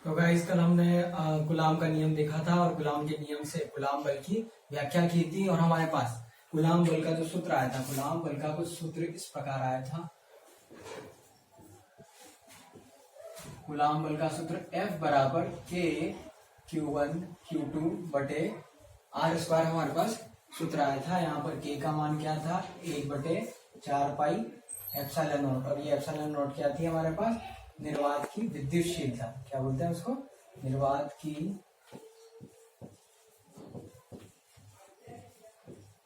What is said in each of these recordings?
तो गाइस कल हमने गुलाम का नियम देखा था और गुलाम के नियम से गुलाम बल की व्याख्या की थी। और हमारे पास गुलाम बल का जो सूत्र आया था, गुलाम बल का कुछ सूत्र इस प्रकार आया था। गुलाम बल का सूत्र F बराबर K Q1 Q2 बटे R स्क्वायर हमारे पास सूत्र आया था। यहाँ पर K का मान क्या था, 1/4 पाई एप्सिलॉन नॉट। और ये एप्सिलॉन नॉट क्या थी हमारे पास, निर्वात की विद्युतशीलता। क्या बोलते हैं उसको, निर्वात की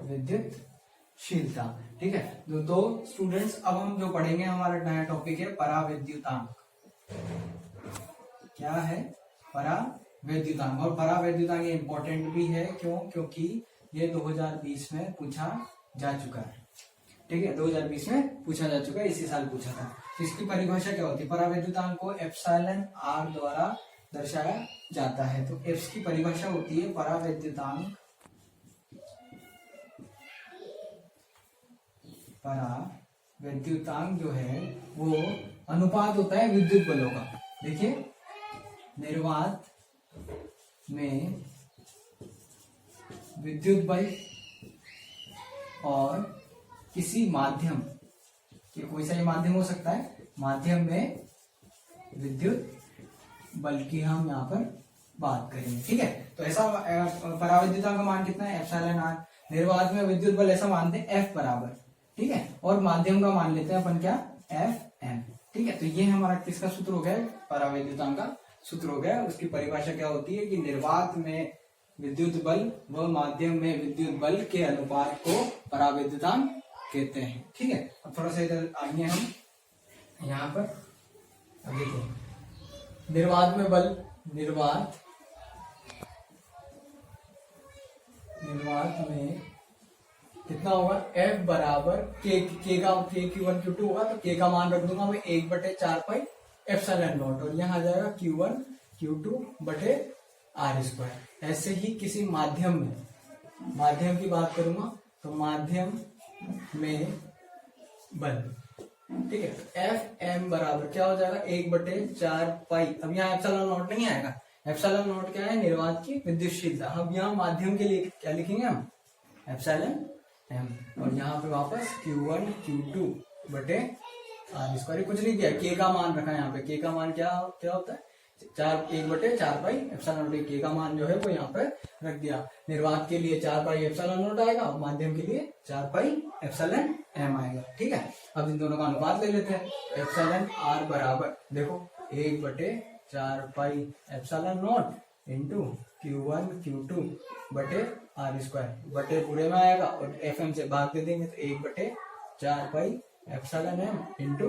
विद्युतशीलता। ठीक है। तो स्टूडेंट्स अब हम जो पढ़ेंगे, हमारा नया टॉपिक है पराविद्युतांक। क्या है, पराविद्युतांक। और पराविद्युतांक ये इंपॉर्टेंट भी है, क्यों, क्योंकि ये 2020 में पूछा जा चुका है। ठीक है, 2020 में पूछा जा चुका है, इसी साल पूछा था। तो इसकी परिभाषा क्या होती है, पराविद्युतांक को एप्सिलॉन आर द्वारा दर्शाया जाता है। तो एफ की परिभाषा होती है पराविद्युतांक, पराविद्युतांक जो है वो अनुपात होता है विद्युत बलों का। देखिए, निर्वात में विद्युत बल और किसी माध्यम के, कोई सा माध्यम हो सकता है, माध्यम में विद्युत बल की हम यहाँ पर बात करेंगे। ठीक है, तो ऐसा पराविद्युतांक का मान कितना है, एप्सिलॉन आर। निर्वात में विद्युत बल ऐसा मानते हैं F बराबर, ठीक है, और माध्यम का मान लेते हैं अपन क्या, Fm। ठीक है, तो ये हमारा किसका सूत्र हो गया, पराविद्युतांक का सूत्र हो गया। उसकी परिभाषा क्या होती है कि निर्वात में विद्युत बल व माध्यम में विद्युत बल के अनुपात को पराविद्युतांक कहते हैं। ठीक है, अब थोड़ा सा इधर आइए हम यहाँ पर। अब देखो, निर्वात में बल, निर्वात में कितना होगा, F बराबर K का Q1 Q2 होगा, तो K का मान रख दूंगा मैं 1/4 पाई एप्सिलॉन नॉट, और यहाँ आ जाएगा Q1 Q2 बटे R स्क्वायर। ऐसे ही किसी माध्यम में, माध्यम की बात करूंगा तो माध्यम में बल, ठीक है, Fm बराबर क्या हो जाएगा, 1/4 पाई। अब यहाँ एप्सिलॉन नॉट नहीं आएगा, एप्सिलॉन नॉट क्या है, निर्वात की विद्युतशीलता। अब यहाँ माध्यम के लिए क्या लिखेंगे हम, एप्सिलॉन m, और यहाँ पे वापस Q1 Q2 बटे R स्क्वायर। कुछ नहीं किया, K का मान रखा है यहाँ पे। K का मान क्या होता है, 1/4 पाई एप्सिलॉन नॉट। K का मान जो है वो यहाँ पे रख दिया। निर्वात के लिए 4 पाई एप्सिलॉन नॉट आएगा, और माध्यम के लिए 4 पाई एप्सिलॉन m आएगा। ठीक है, अब इन दोनों का अनुपात ले लेते हैं। एप्सिलॉन R बराबर देखो 1/4 pi epsilon not into Q1 Q2 बटे R स्क्वायर, बटे पूरे में आएगा और Fm से भाग दे देंगे, तो 1/4 pi epsilon m into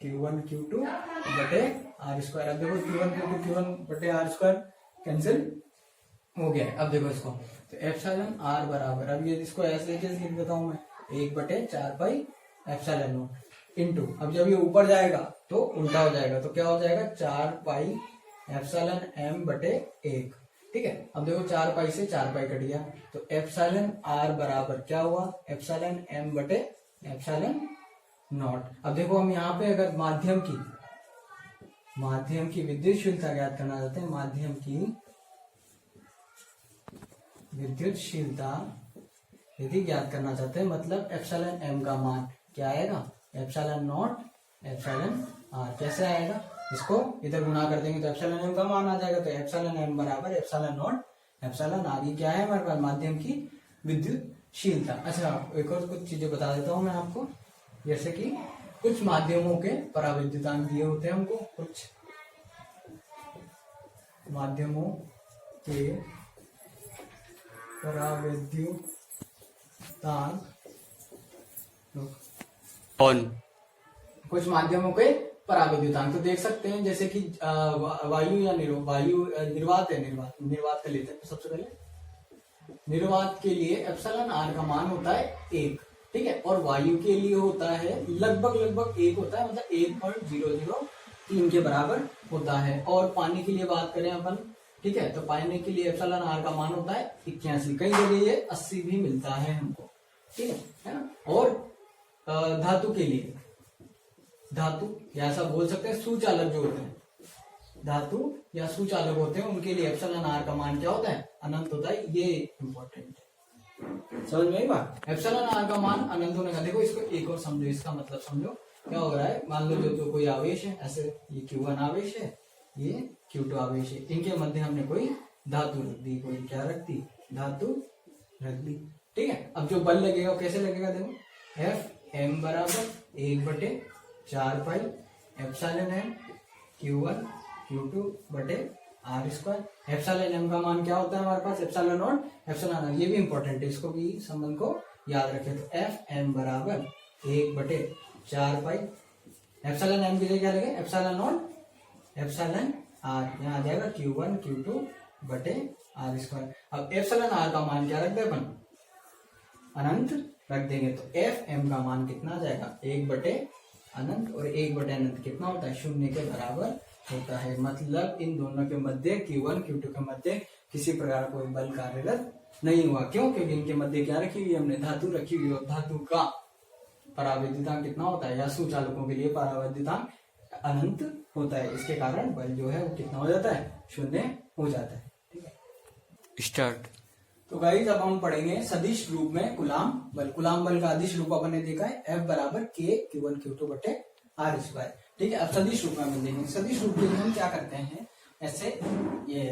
Q1 Q2 बटे R स्क्वायर। अब देखो Q1 बटे R स्क्वायर कैंसिल हो गया है। अब देखो इसको, तो एप्सिलॉन R बराबर, अब ये इसको ऐसे कैसे लिख देता हूं मैं, 1/4 पाई एप्सिलॉन नॉट इंटू, अब जब ये ऊपर जाएगा तो उल्टा हो जाएगा, तो क्या हो जाएगा, 4 पाई एप्सिलॉन m बटे 1। ठीक है, अब देखो 4 पाई से 4 पाई कट गया, तो एप्सिलॉन R बराबर क्या हुआ, एप्सिलॉन m बटे एप्सिलॉन नॉट। अब देखो हम यहाँ पे अगर माध्यम की विद्युतशीलता ज्ञात करना चाहते हैं, माध्यम की विद्युतशीलता यदि ज्ञात करना चाहते हैं, मतलब एप्सिलॉन m का मान क्या आएगा, एप्सिलॉन नॉट एप्सिलॉन R। कैसे आएगा, इसको इधर गुणा कर देंगे तो एप्सिलॉन m का मान आ जाएगा, तो एप्सिलॉन m बराबर एप्सिलॉन नॉट एप्सिलॉन R। ये क्या है हमारे पास, माध्यम की विद्युतशीलता। अच्छा, एक और कुछ चीजें बता देता हूं मैं आपको, जैसे कि कुछ माध्यमों के पराविद्युतांक दिए होते हैं हमको, कुछ माध्यमों के पराविद्युतांक, कुछ माध्यमों के पराविद्युतांक तो देख सकते हैं, जैसे कि वायु या निर्वात है, निर्वात का लेते हैं। तो सबसे पहले निर्वात के लिए एप्सिलॉन R का मान होता है 1, ठीक है, और वायु के लिए होता है लगभग 1 होता है, मतलब 1.003 के बराबर होता है। और पानी के लिए बात करें अपन, ठीक है, तो पानी के लिए एप्सिलॉन R का मान होता है 81, कई जगह ये 80 भी मिलता है हमको, ठीक है ना। और धातु के लिए, धातु या ऐसा बोल सकते हैं सुचालक जो होते हैं, धातु या सुचालक होते हैं उनके लिए एप्सिलॉन आर का मान क्या होता है, अनंत होता है। ये इंपॉर्टेंट है, समझ में आई बात। एप्सिलॉन आर का मान अनंत होने का, देखो इसको एक और समझो, इसका मतलब समझो क्या हो रहा है। मान लो जो तो कोई आवेश है, ऐसे ये Q1 आवेश है, ये Q2 आवेश है, इनके मध्य हमने कोई धातु रख दी, कोई क्या रख दी, धातु रख दी, ठीक है। अब जो बल लगेगा वो कैसे लगेगा, देखो एफ एम बराबर 1/4 pi epsilon M Q1 Q2 बटे आर स्क्वायर। एप्सिलॉन एम का मान क्या होता है हमारे पास, एप्सिलॉन नॉट एप्सिलॉन आर, ये भी इंपॉर्टेंट है, इसको भी संबंध को याद रखें। तो एफ एम बराबर 1/4 पाई एप्सिलॉन एम के लिए क्या लगे, एप्सिलॉन नॉट एप्सिलॉन आर, यहाँ आ जाएगा Q1 Q2 बटे आर स्क्वायर। अब एप्सिलॉन आर का मान क्या रख दे अपन, अनंत रख देंगे, तो एफ एम का मान कितना आ जाएगा, 1/अनंत, और 1/अनंत कितना होता है, 0 के बराबर होता है। मतलब इन दोनों के मध्य Q1 Q2 के मध्य किसी प्रकार कोई बल कार्यरत नहीं हुआ। क्यों, क्योंकि इनके मध्य क्या रखी हुई, हमने धातु रखी हुई, और धातु का परावैद्युतांक कितना होता है, या सुचालकों के लिए परावैद्युतांक अनंत होता है। इसके कारण बल जो है वो कितना हो जाता है, 0 हो जाता है। ठीक है, स्टार्ट। तो गाइस अब हम पढ़ेंगे सदिश रूप में कुलाम बल। कुलाम बल का अदिश रूप अपन ने देखा है, F बराबर K Q1 Q2 बटे आर स्क्वायर। ठीक है, अब सदिश रूप में हम देखेंगे। सदिश रूप के लिए हम क्या करते हैं, ऐसे ये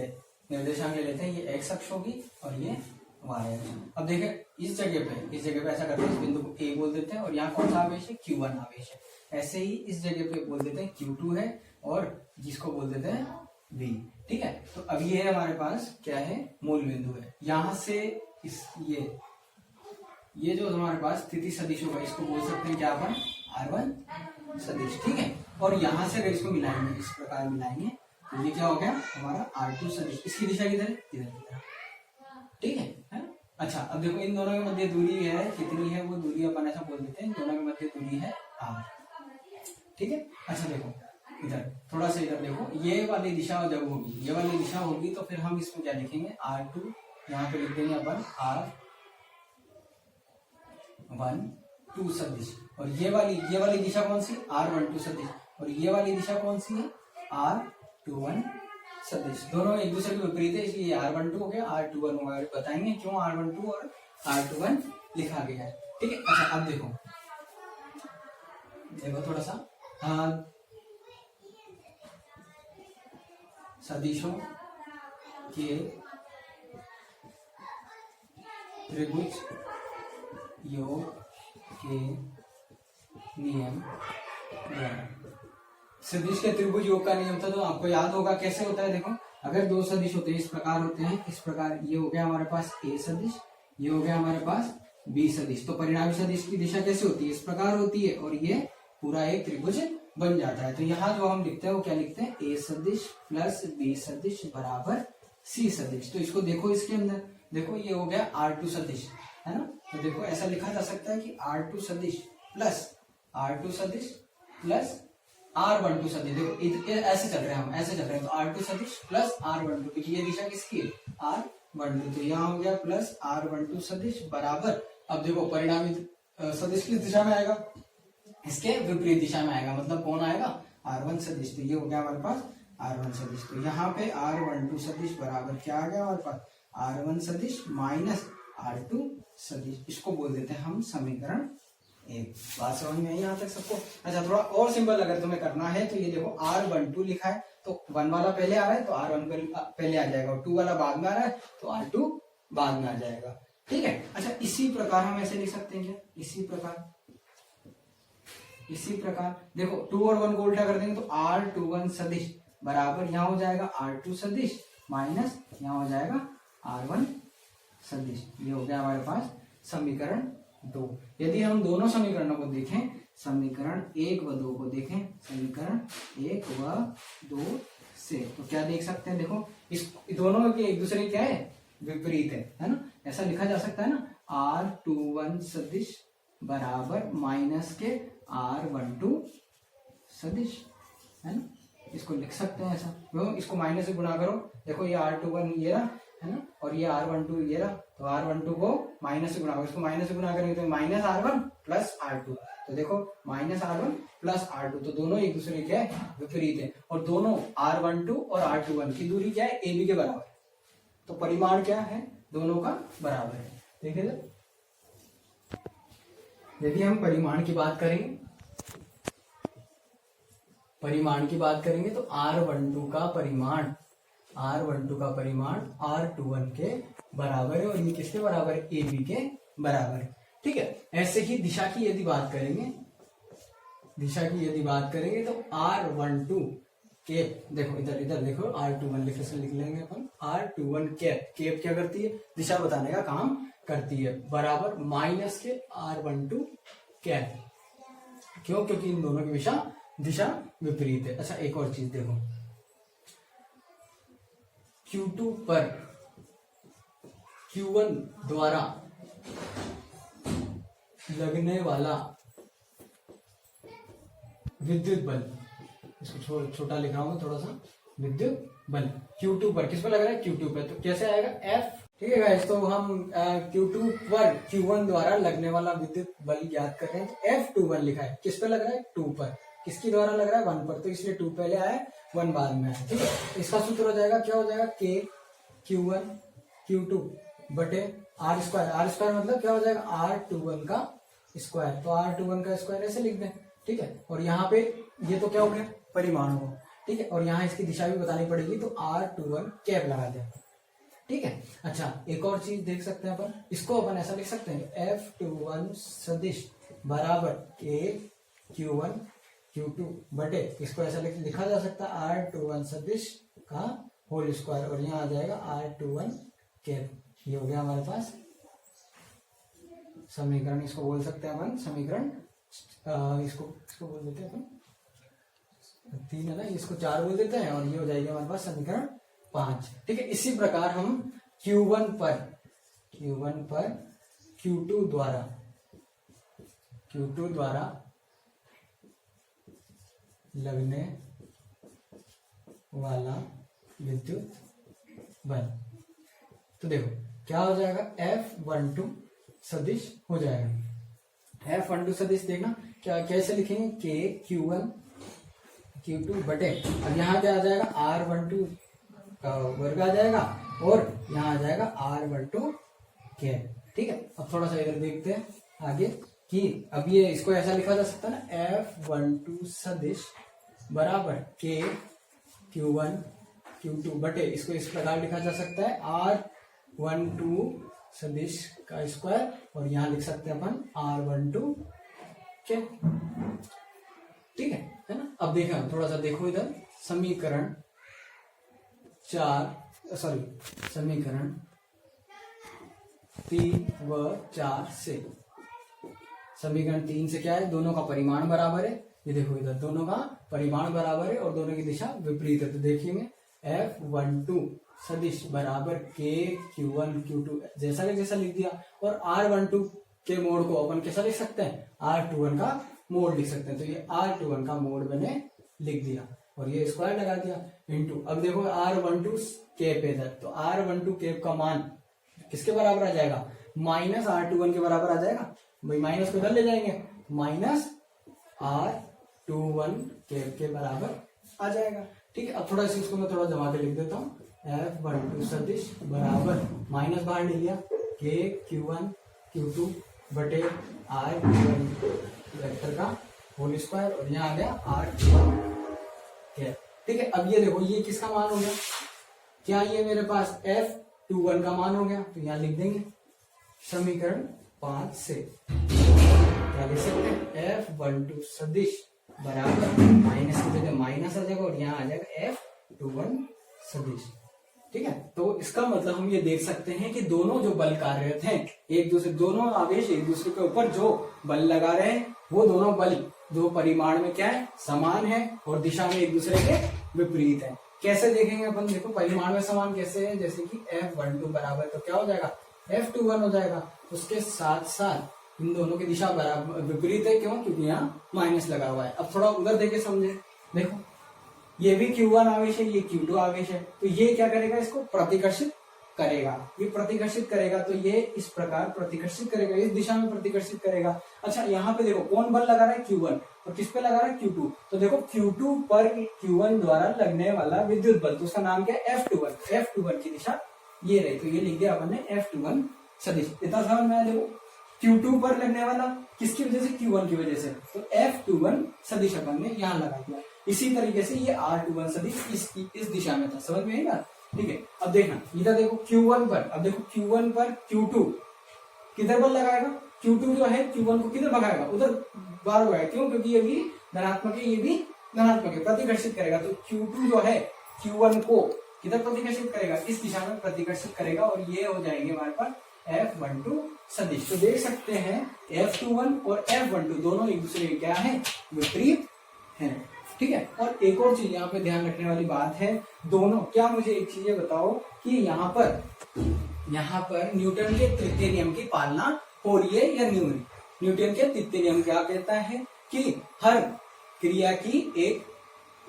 निर्देशांक ले लेते हैं, ये एक्स अक्ष होगी और ये वाई अक्ष। अब देखें इस जगह पे ऐसा करते हैं, इस बिंदु को ए बोल देते हैं, और यहाँ कौन सा आवेश है, Q1 आवेश है। ऐसे ही इस जगह पे बोल देते हैं Q2 है, और जिसको बोल देते हैं V। ठीक है, तो अब ये हमारे पास क्या है, मूल बिंदु है। यहां से इस ये जो हमारे पास स्थिति सदिश होगा, इसको बोल सकते हैं क्या अपन, R1 सदिश। ठीक है, और यहां से अगर इसको मिलाएंगे, इस प्रकार मिलाएंगे, तो ये क्या हो गया हमारा R2 सदिश। इसकी दिशा किधर है, इधर की तरफ। ठीक है? अच्छा, अब देखो इन दोनों के मध्य दूरी है, कितनी है वो दूरी अपन ऐसा बोल देते हैं, इन दोनों के मध्य दूरी है R। ठीक है, अच्छा देखो इधर थोड़ा सा इधर देखो, ये वाली दिशा जब होगी, ये वाली दिशा होगी, तो फिर हम इसको क्या लिखेंगे, R2, यहाँ पे लिख देंगे अपन R12 सदिश। और ये वाली दिशा कौन सी, R12 सदिश, और ये वाली दिशा कौन सी है, R21 सदिश। दोनों एक दूसरे के विपरीत है, इसलिए R12 हो गया, R21 हो गया। बताएंगे क्यों R12 और R21 लिखा गया है। ठीक है, अच्छा अब देखो थोड़ा सा सदिशों के त्रिभुज योग के नियम द्वारा। सदिश के त्रिभुज योग का नियम था, तो आपको याद होगा कैसे होता है। देखो अगर दो सदिश होते हैं, इस प्रकार होते हैं, इस प्रकार, ये हो गया हमारे पास A सदिश, ये हो गया हमारे पास B सदिश, तो परिणामी सदिश की दिशा कैसे होती है, इस प्रकार होती है, और ये पूरा एक त्रिभुज बन जाता है। तो यहाँ जो हम लिखते हैं वो क्या लिखते हैं, A सदिश प्लस B सदिश बराबर C सदिश। तो इसको देखो, इसके अंदर देखो, ये हो गया R2 सदिश, है ना। तो देखो ऐसा लिखा जा सकता है कि R2 सदिश प्लस R2 सदिश प्लस R12 सदिश। देखो ऐसे चल रहे हैं हम, ऐसे चल रहे हैं, तो R2 सदिश प्लस R12, क्योंकि ये दिशा किसकी है, R12। तो यहाँ हो गया प्लस R12 सदिश बराबर, अब देखो परिणामी सदिश किस दिशा में आएगा, इसके विपरीत दिशा में आएगा, मतलब कौन आएगा, R1 सदिश। तो ये हो गया हमारे पास R1 सदिश। तो यहाँ पे R12 सदिश बराबर क्या आ गया हमारे पास, R1 सदिश माइनस R2 सदिश। इसको बोल देते हैं हम समीकरण 1। बात समझ में आई यहाँ तक सबको। अच्छा थोड़ा और सिंपल अगर तुम्हें करना है, तो ये देखो R12 लिखा है, तो 1 वाला पहले आ रहा है, तो R1 पहले आ जाएगा, और 2 वाला बाद में आ रहा है, तो R2 बाद में आ जाएगा। ठीक है, अच्छा इसी प्रकार हम ऐसे लिख सकते हैं क्या, इसी प्रकार देखो 2 और 1 को उल्टा कर देंगे, तो R21 सदिश बराबर यहाँ हो जाएगा R2 सदिश माइनस यहाँ हो जाएगा R1 सदिश। ये हो गया हमारे पास समीकरण 2। यदि हम दोनों समीकरणों को देखें, समीकरण 1 व 2 को देखें, समीकरण 1 व 2 से, तो क्या देख सकते हैं, देखो इस दोनों के एक दूसरे क्या है, विपरीत है ना। ऐसा लिखा जा सकता है ना, R21 सदिश बराबर माइनस के R12 सदिश, है ना। इसको लिख सकते हैं ऐसा, इसको माइनस से गुणा करो, देखो ये R21 ये ना, है ना, और ये R12 ये रहा, तो R12 को माइनस से गुणा, इसको माइनस से गुणा करेंगे तो माइनस R1 प्लस R2, तो देखो माइनस R1 प्लस R2, तो दोनों एक दूसरे के विपरीत है, और दोनों R12 और R21 की दूरी क्या है, AB के बराबर है, तो परिमाण क्या है, दोनों का बराबर है। देखिए यदि हम परिमाण की बात करेंगे, परिमाण की बात करेंगे तो R12 का परिमाण, R12 का परिमाण R21 के बराबर है, और ये किसके बराबर है, AB के बराबर है। ठीक है, ऐसे ही दिशा की यदि बात करेंगे, दिशा की यदि बात करेंगे तो R12 कैप, देखो इधर इधर देखो, R21 लिख लेंगे अपन, R21 कैप, कैप क्या करती है, दिशा बताने का काम करती है, बराबर माइनस के R12 कैप, क्यों, क्योंकि इन दोनों की दिशा विपरीत है। अच्छा एक और चीज देखो, Q2 पर Q1 द्वारा लगने वाला विद्युत बल, इसको छोटा लिख रहा हूं थोड़ा सा, विद्युत बल Q2 पर, किस पर लग रहा है, Q2 पर, तो कैसे आएगा F। ठीक है गाइस, तो हम Q2 पर Q1 द्वारा लगने वाला विद्युत बल ज्ञात कर रहे हैं, तो F21 लिखा है, किस पे लग रहा है, 2 पर, किसकी द्वारा लग रहा है, 1 पर, तो इसलिए 2 पहले आया, 1 बाद में आया। ठीक है, इसका सूत्र हो जाएगा, क्या हो जाएगा, K Q1 Q2 बटे R स्क्वायर, R स्क्वायर मतलब क्या हो जाएगा, R21 का स्क्वायर, तो R21 का स्क्वायर ऐसे लिख दें। ठीक है, और यहाँ पे ये तो क्या हो गया, परिमाण हो, ठीक है, और यहाँ इसकी दिशा भी बतानी पड़ेगी, तो R21 कैप लगा दें। ठीक है, अच्छा एक और चीज देख सकते हैं अपन, इसको अपन ऐसा लिख सकते हैं, F21 सदिश बराबर K Q1 Q2 बटे, इसको ऐसा लिखा जा सकता है R21 सदिश का होल स्क्वायर, और यहाँ आ जाएगा R21 कैप। ये हो गया हमारे पास समीकरण, इसको बोल सकते हैं अपन समीकरण, इसको बोल देते हैं अपन 3 है ना, इसको 4 बोल देते हैं, और ये हो जाएगा हमारे पास समीकरण 5। ठीक है, इसी प्रकार हम Q1 पर Q2 द्वारा लगने वाला विद्युत बल, तो देखो क्या हो जाएगा, F12 सदिश हो जाएगा, F12 सदिश देखना क्या कैसे लिखेंगे, K Q1 Q2 बटे, और यहाँ क्या आ जाएगा, R12 का वर्ग आ जाएगा, और यहाँ आ जाएगा R12 कैप। ठीक है, अब थोड़ा सा इधर देखते हैं आगे कि अब ये इसको ऐसा लिखा जा सकता है ना, F12 सदिश बराबर K Q1 Q2 बटे, इसको इस प्रकार लिखा जा सकता है R12 सदिश का स्क्वायर, और यहाँ लिख सकते हैं अपन R12 कैप। ठीक है ना, अब देखा थोड़ा सा देखो इधर, समीकरण 3 व 4 से, समीकरण 3 से क्या है, दोनों का परिमाण बराबर है, ये देखो इधर दोनों का परिमाण बराबर है और दोनों की दिशा विपरीत है, तो देखिए F12 सदिश बराबर K Q1 Q2 जैसा कि जैसा लिख दिया, और R12 के मोड को अपन कैसा लिख सकते हैं, R21 का मोड लिख सकते हैं, तो ये R21 का मोड मैंने लिख दिया, और ये स्क्वायर लगा दिया इनटू, अब देखो R12 कैप इधर, तो R12 कैप का मान किसके बराबर आ जाएगा, माइनस R21 के बराबर आ जाएगा, भाई माइनस को इधर ले जाएंगे, माइनस R21 कैप के बराबर आ जाएगा। ठीक है, अब थोड़ा सा इसको मैं थोड़ा जमा के लिख देता हूँ, F12 सदिश बराबर माइनस बाहर ले लिया, K Q1 Q2 बटे R21 वेक्टर का होल स्क्वायर, और यहाँ आ गया R21 कैप। ठीक है, अब ये देखो ये किसका मान हो गया, क्या ये मेरे पास F21 का मान हो गया, तो यहाँ लिख देंगे समीकरण 5 से क्या लिख सकते हैं, F12 सदिश बराबर माइनस की जगह माइनस आ जाएगा, और यहाँ आ जाएगा F21 सदिश। ठीक है, तो इसका मतलब हम ये देख सकते हैं कि दोनों जो बल कार्यरत हैं, एक दूसरे, दोनों आवेश एक दूसरे के ऊपर जो बल लगा रहे हैं, वो दोनों बल जो परिमाण में क्या है, समान है, और दिशा में एक दूसरे के विपरीत है। कैसे देखेंगे अपन, देखो परिमाण में समान कैसे है, जैसे कि F12 बराबर, तो क्या हो जाएगा, F21 हो जाएगा, उसके साथ साथ इन दोनों की दिशा बराबर विपरीत है, क्यों, क्योंकि यहाँ माइनस लगा हुआ है। अब थोड़ा उधर देके समझे, देखो ये भी Q1 आवेश है, ये Q2 आवेश है, तो ये क्या करेगा, इसको प्रतिकर्षित करेगा, ये प्रतिकर्षित करेगा, तो ये इस प्रकार प्रतिकर्षित करेगा, इस दिशा में प्रतिकर्षित करेगा। अच्छा यहाँ पे देखो कौन बल लगा रहा है, Q1, और किस पे लगा रहा है, Q2। तो देखो Q2 पर Q1 द्वारा लगने वाला विद्युत बल, तो उसका नाम क्या है, F21। F21 की दिशा ये रही, तो ये लिख दिया अपन ने F21 सदिश। इतना समझ में आया। देखो Q2 पर लगने वाला किसकी वजह से, Q1 की वजह से, तो F21 सदिश अपन ने यहाँ लगा दिया। इसी तरीके से ये R21 सदिश इस दिशा में था, समझ में आई बात, ठीक है। अब देखना इधर देखो Q1 पर, अब देखो Q1 पर Q2 किधर बल लगाएगा, Q2 जो है Q1 को किधर भगाएगा, उधर बाहर भगाएगा। क्यों, क्योंकि ये भी धनात्मक है, ये भी धनात्मक है, प्रतिकर्षित करेगा। तो Q2 जो है Q1 को किधर प्रतिकर्षित करेगा, इस दिशा में प्रतिकर्षित करेगा, और ये हो जाएंगे हमारे पास F12 सदिश। तो देख सकते हैं F21 और F12 दोनों एक दूसरे के क्या है, विपरीत है, ठीक है। और एक और चीज यहाँ पे ध्यान रखने वाली बात है, दोनों क्या, मुझे एक चीज ये बताओ कि यहाँ पर न्यूटन के तृतीय नियम की पालना हो रही है या नहीं हो रही। न्यूटन के तृतीय नियम क्या कहता है कि हर क्रिया की एक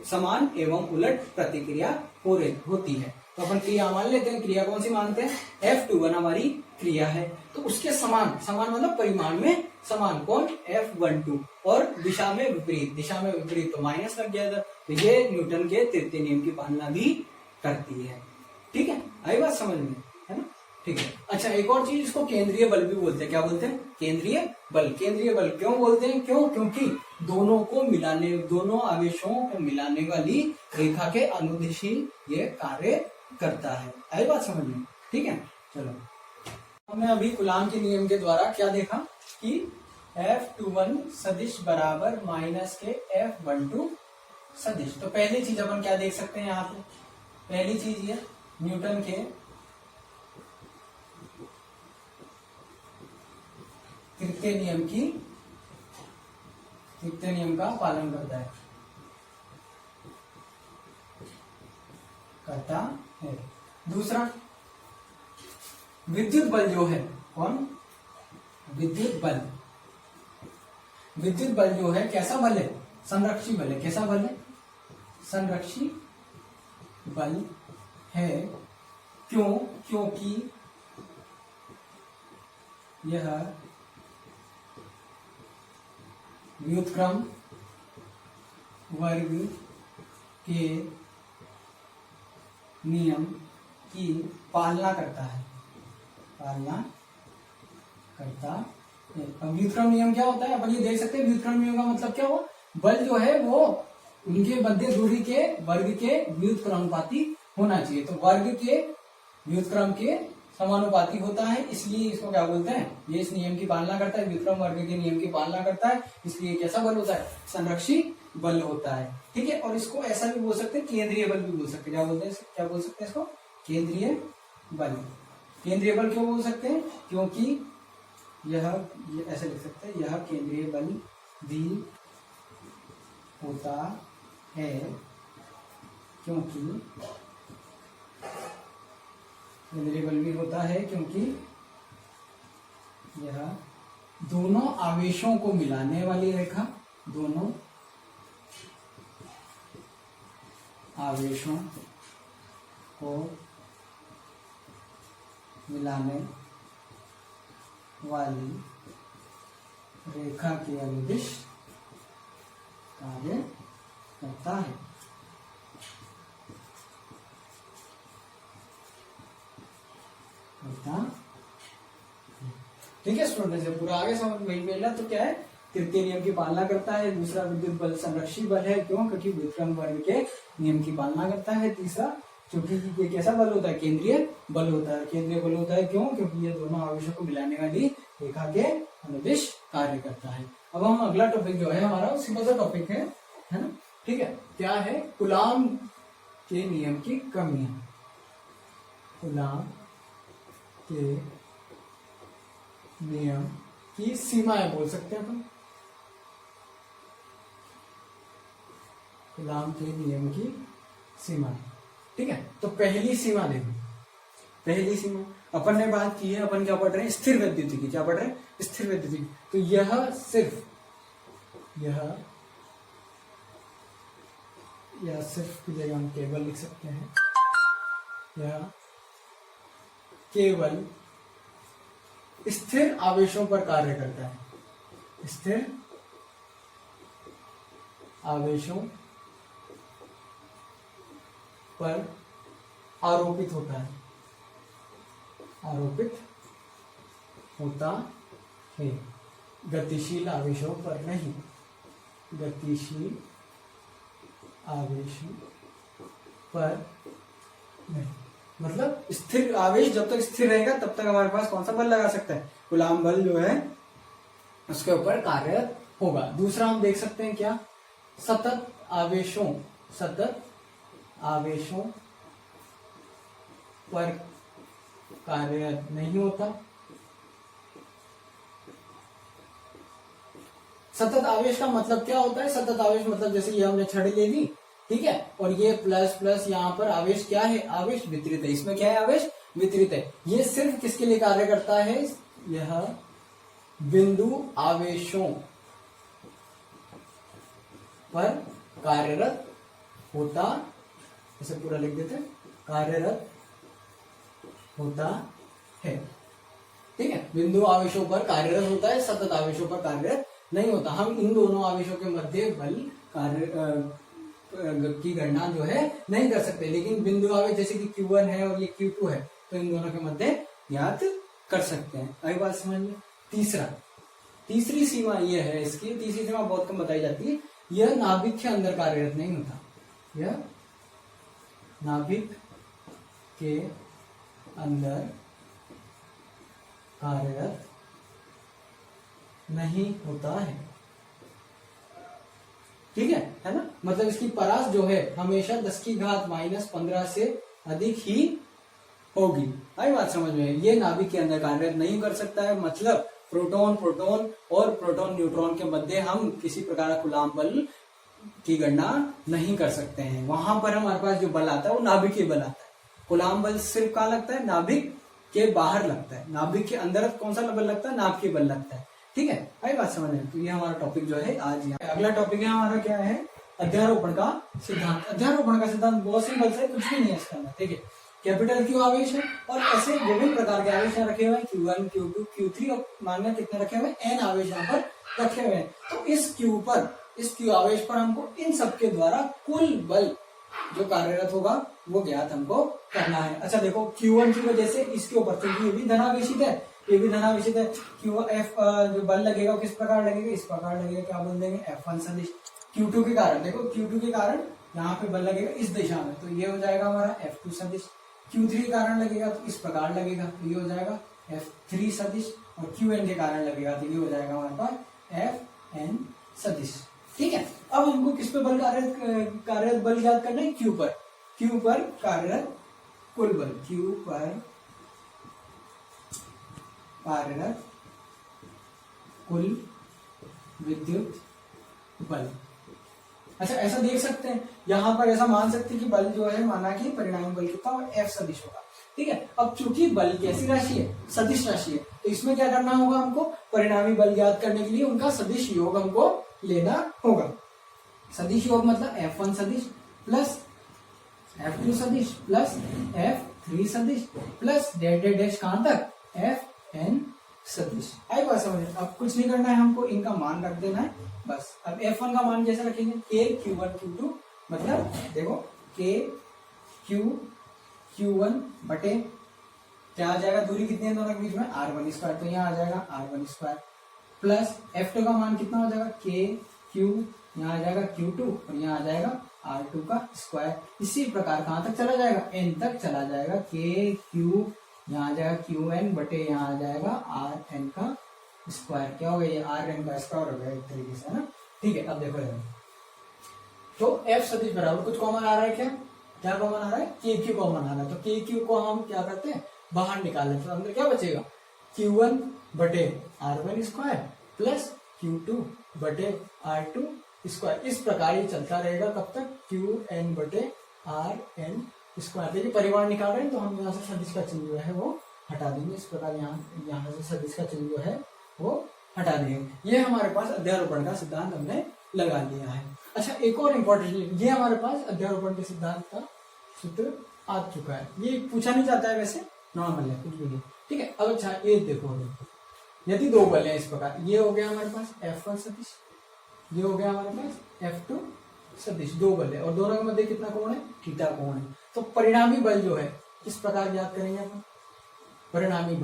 समान एवं उलट प्रतिक्रिया होती है। तो अपन क्रिया मान लेते हैं, क्रिया कौन सी मानते हैं, F21 हमारी क्रिया है, तो उसके समान मतलब परिमाण में समान कौन, F12, और दिशा में विपरीत, तो माइनस लग गया था। तो ये न्यूटन के तृतीय नियम की पालना भी करती है, ठीक है। आई बात समझ में, है ना, ठीक है। अच्छा एक और चीज, इसको केंद्रीय बल भी बोलते हैं, क्या बोलते हैं, केंद्रीय बल। केंद्रीय बल क्यों बोलते हैं, क्योंकि दोनों आवेशों को मिलाने वाली रेखा के अनुदिश ही ये कार्य करता है। आई बात समझ में, ठीक है। चलो हमने अभी कूलाम के नियम के द्वारा क्या देखा कि F21 सदिश बराबर माइनस के F12 सदिश। तो पहली चीज अपन क्या देख सकते हैं यहाँ पे, पहली चीज ये न्यूटन के तृतीय नियम का पालन करता है। दूसरा विद्युत बल जो है, कौन, विद्युत बल जो है कैसा बल है, संरक्षी बल है। कैसा बल है, संरक्षी बल है। क्योंकि यह व्युत्क्रम वर्ग के नियम की पालना करता है। अब व्युत्क्रम नियम क्या होता है, अपन ये देख सकते हैं। व्युत्क्रम नियम का मतलब क्या हुआ, बल जो है वो उनके मध्य दूरी के वर्ग के व्युत्क्रमानुपाती होना चाहिए। तो वर्ग के व्युत्क्रम के समानुपाती होता है, इसलिए इसको क्या बोलते हैं, ये इस नियम की पालना करता है, व्युत्क्रम वर्ग के नियम की पालना करता है, इसलिए कैसा बल होता है, संरक्षी बल होता है, ठीक है। और इसको ऐसा भी बोल सकते हैं, केंद्रीय बल भी बोल सकते हैं। क्या बोल सकते हैं इसको, केंद्रीय बल। केंद्रीय बल क्यों बोल सकते हैं, क्योंकि ये ऐसे लिख सकते हैं, यह केंद्रीय बल भी होता है क्योंकि यह दोनों आवेशों को मिलाने वाली रेखा, दोनों आवेशों को मिलाने वाली रेखा के अनुदिश कार्य करता है। ठीक है स्टूडेंट, से पूरा आगे समझ में पहला तो क्या है, तृतीय नियम की पालना करता है। दूसरा विद्युत बल संरक्षी बल है, क्यों, क्योंकि व्युत्क्रम वर्ग के नियम की पालना करता है। तीसरा क्योंकि ये कैसा बल होता है, केंद्रीय बल होता है। केंद्रीय बल होता है क्यों, क्योंकि ये दोनों आवेशों को मिलाने वाली रेखा के अनुदिश कार्य करता है। अब हम अगला टॉपिक जो है हमारा सिंपल सा टॉपिक है ना, ठीक है। क्या है, कूलाम के नियम की कमियां। कूलाम के नियम की सीमाएं बोल सकते हैं अपन। कूलाम के नियम की सीमाएं, ठीक है। तो पहली सीमा देखो, पहली सीमा अपन ने बात की है, अपन क्या पढ़ रहे हैं, स्थिर विद्युत की। क्या पढ़ रहे हैं, स्थिर विद्युत की। तो यह सिर्फ की जगह हम केवल लिख सकते हैं, यह केवल स्थिर आवेशों पर कार्य करता है, स्थिर आवेशों पर आरोपित होता है, आरोपित होता है, गतिशील आवेशों पर नहीं, गतिशील आवेशों पर नहीं। मतलब स्थिर आवेश जब तक स्थिर रहेगा तब तक हमारे पास कौन सा बल लगा सकता है, कूलाम बल जो है उसके ऊपर कार्यरत होगा। दूसरा हम देख सकते हैं क्या, सतत आवेशों पर कार्यरत नहीं होता। सतत आवेश का मतलब क्या होता है, सतत आवेश मतलब जैसे ये हमने छड़ी ले ली, ठीक है, और ये प्लस प्लस यहाँ पर आवेश क्या है, आवेश वितरित है, इसमें क्या है, आवेश वितरित है। ये सिर्फ किसके लिए कार्य करता है, यह बिंदु आवेशों पर कार्यरत होता, इसे पूरा लिख देते हैं, कार्यरत होता है, ठीक है, बिंदु आवेशों पर कार्यरत होता है, सतत आवेशों पर कार्यरत नहीं होता। हम इन दोनों आवेशों के मध्य बल कार्य की गणना जो है नहीं कर सकते, लेकिन बिंदु आवेश जैसे कि Q1 है और ये Q2 है तो इन दोनों के मध्य ज्ञात कर सकते हैं। अभी बात समझ लो। तीसरी सीमा ये है, इसकी तीसरी सीमा बहुत कम बताई जाती है, यह नाभिक के अंदर कार्यरत नहीं होता, यह नाभिक के अंदर कार्यरत नहीं होता है, ठीक है ना, मतलब इसकी परास जो है हमेशा 10 की घात -15 से अधिक ही होगी। आई बात समझ में, ये नाभिक के अंदर कार्यरत नहीं कर सकता है, मतलब प्रोटॉन और प्रोटॉन न्यूट्रॉन के मध्य हम किसी प्रकार का कूलाम बल की गणना नहीं कर सकते हैं। वहां पर हमारे पास जो बल आता है वो नाभिक के बल आता है। कूलाम बल सिर्फ कहाँ लगता है, नाभिक के बाहर लगता है, नाभिक के अंदर कौन सा बल लगता है, नाभ के बल लगता है, ठीक है। आई बात समझ में, तो ये हमारा टॉपिक जो है आज यहाँ। अगला टॉपिक है हमारा क्या है, अध्यारोपण का सिद्धांत। अध्यारोपण का सिद्धांत बहुत सिंपल से, कुछ भी नहीं है इसका, ठीक है। कैपिटल क्यू आवेश है और ऐसे विभिन्न प्रकार के आवेश यहाँ रखे हुए हैं, Q1, Q2, Q3 और मानना कितने रखे हुए हैं, N आवेश यहाँ पर रखे हुए हैं। तो इस Q आवेश पर हमको इन सबके द्वारा कुल बल जो कार्यरत होगा वो ज्ञात हमको करना है। अच्छा देखो, Q1 की वजह से इसके ऊपर, क्योंकि ये भी धनावेशित है, ये भी धनावेशित है, F जो बल लगेगा वो किस प्रकार लगेगा, इस प्रकार लगेगा, क्या बोल देंगे, F1 सदिश। Q2 के कारण, देखो Q2 के कारण यहाँ पे बल लगेगा इस दिशा में, तो ये हो जाएगा हमारा F2 सदिश। Q3 के कारण लगेगा तो इस प्रकार लगेगा, तो ये हो जाएगा F3 सदिश, और Qn के कारण लगेगा तो ये हो जाएगा हमारे पास Fn सदिश, ठीक है। अब हमको किस पे बल कार्यरत बल याद करना है, Q पर कार्यरत कुल बल, Q पर कार्यरत कुल विद्युत बल। अच्छा ऐसा देख सकते हैं, यहां पर ऐसा मान सकते हैं कि बल जो है, माना कि परिणामी बल कितना होगा, F सदिश होगा, ठीक है। अब चूंकि बल कैसी राशि है, सदिश राशि है, तो इसमें क्या करना होगा हमको, परिणामी बल ज्ञात करने के लिए उनका सदिश योग हमको लेना होगा। सदिश योग मतलब F1 सदिश प्लस F2 सदिश प्लस F3 सदिश प्लस डैश कहां तक, Fn सदिश। आई बात समझ, अब कुछ नहीं करना है, हमको इनका मान रख देना है बस। अब F1 का मान जैसे रखेंगे, K Q1 Q2, मतलब देखो K Q1 बटे क्या आ जाएगा, दूरी कितनी है दोनों के बीच में, R1 स्क्वायर, तो यहाँ आ जाएगा R1 स्क्वायर प्लस F2 का मान कितना हो जाएगा, K Q, यहाँ आ जाएगा Q2 और यहाँ आ जाएगा R2 का स्क्वायर। इसी प्रकार कहां तक चला जाएगा, N तक चला जाएगा, K Q, यहाँ आ जाएगा Qn बटे यहाँ आ जाएगा Rn का स्क्वायर। क्या हो गया, ये Rn का स्क्वायर हो गया एक तरीके से, है ना, ठीक है। अब देखो तो F सदिश बराबर कुछ कॉमन आ रहा है, क्या कॉमन आ रहा है, KQ कॉमन आ रहा है, तो KQ को हम क्या करते हैं, बाहर निकाल लेते, तो अंदर क्या बचेगा, Q1 बटे R1 स्क्वायर प्लस Q2 बटे R2 स्क्वायर। इस प्रकार ये चलता रहेगा कब तक, Qn बटे Rn स्क्वायर। देखिए परिमाण निकाल रहे हैं तो हम यहाँ से सदिश का चिन्ह जो है वो हटा देंगे, इस प्रकार यहाँ से सदिश का चिन्ह जो है वो हटा देंगे। ये हमारे पास अध्यारोपण का सिद्धांत हमने लगा लिया है। अच्छा एक और इम्पोर्टेंट, ये हमारे पास अध्यारोपण के सिद्धांत का सूत्र आ चुका है, ये पूछा नहीं जाता है वैसे, नॉर्मल है, कुछ भी नहीं। ठीक है, अब अच्छा ये देखो, यदि दो बल हैं इस प्रकार, ये हो गया हमारे पास F1 सदिश, ये हो गया हमारे पास F2 सदिश, दो बल है और दोनों के मध्य कितना कोण है, थीटा कोण है। तो परिणामी बल जो है किस प्रकार ज्ञात करेंगे अपन, परिणामी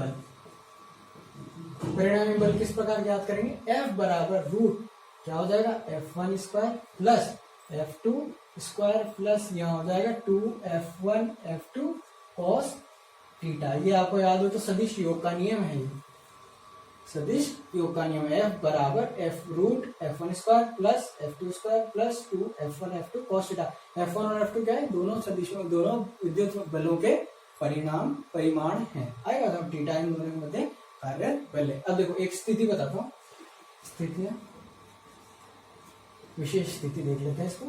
बल किस प्रकार ज्ञात करेंगे, F बराबर रूट क्या हो जाएगा F1 square plus F2 square plus यहाँ हो जाएगा 2F1 F2 cos थीटा। ये आपको याद हो तो सदिश योग का नियम है, ये सदिश योग का नियम है। F बराबर F root F1 square plus F2 square plus 2F1 F2 cos theta. F1 और F2 क्या है, दोनों सदिशों, दोनों विद्युत बलों के परिमाण है। आएगा तो थीटा इन दोनों के मध्य कार्य बल है। अब देखो एक स्थिति बताता हूँ, स्थिति है, विशेष स्थिति देख लेते हैं इसको,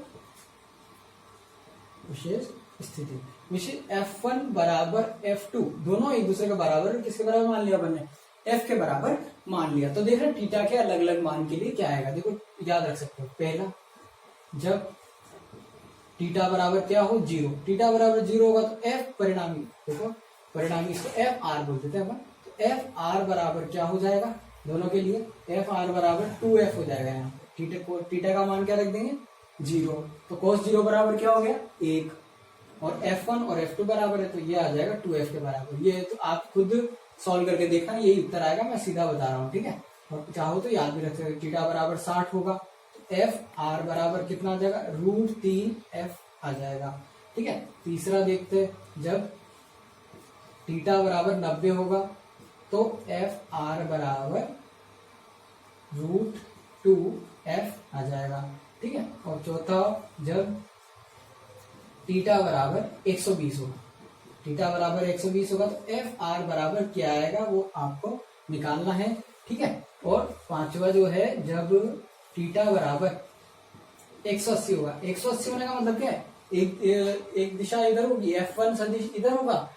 विशेष स्थिति, विशेष F1 बराबर F2 दोनों एक दूसरे के बराबर, किसके बराबर मान लिया अपन ने, F के बराबर मान लिया। तो देख रहे थीटा के अलग अलग मान के लिए क्या आएगा, देखो याद रख सकते हो। पहला, जब थीटा बराबर क्या हो 0, थीटा बराबर 0 होगा तो F परिणामी, देखो परिणामी इसको FR बोल देते हैं अपन। तो FR बराबर क्या हो जाएगा दोनों के लिए, FR बराबर 2F हो जाएगा। यहाँ थीटा का मान क्या रख देंगे 0, तो cos 0 बराबर क्या हो गया 1, और F1 और F2 बराबर है तो ये आ जाएगा 2F के बराबर। ये तो आप खुद सॉल्व करके देखना, यही उत्तर आएगा, मैं सीधा बता रहा हूँ। ठीक है, और चाहो तो याद भी रख सकते, थीटा बराबर 60 होगा तो FR बराबर कितना आ जाएगा, √3F आ जाएगा। ठीक है, तीसरा देखते हैं, जब थीटा बराबर 90 होगा तो FR बराबर √2F आ जाएगा। ठीक है, और चौथा, जब थीटा बराबर 120 होगा, थीटा बराबर 120 होगा तो FR बराबर क्या आएगा वो आपको निकालना है। ठीक है, और पांचवा जो है, जब थीटा बराबर 180 होगा, 180 होने का मतलब क्या है, एक दिशा इधर होगी, F1 सदिश इधर होगा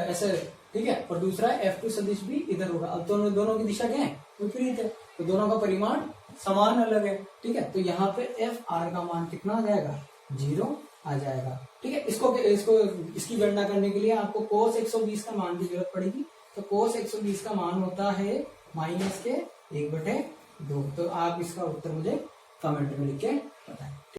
ऐसे, ठीक है, और दूसरा F2 सदिश भी इधर होगा। अब दोनों की दिशा क्या है, विपरीत है, तो दोनों का परिमाण समान अलग है। ठीक है, तो यहाँ पे FR का मान कितना आ जाएगा, 0 आ जाएगा। ठीक है, इसकी गणना करने के लिए आपको cos 120 का मान की जरूरत पड़ेगी। तो cos 120 का मान होता है -1/2। तो आप इसका उत्तर मुझे कमेंट में लिख के बताएं।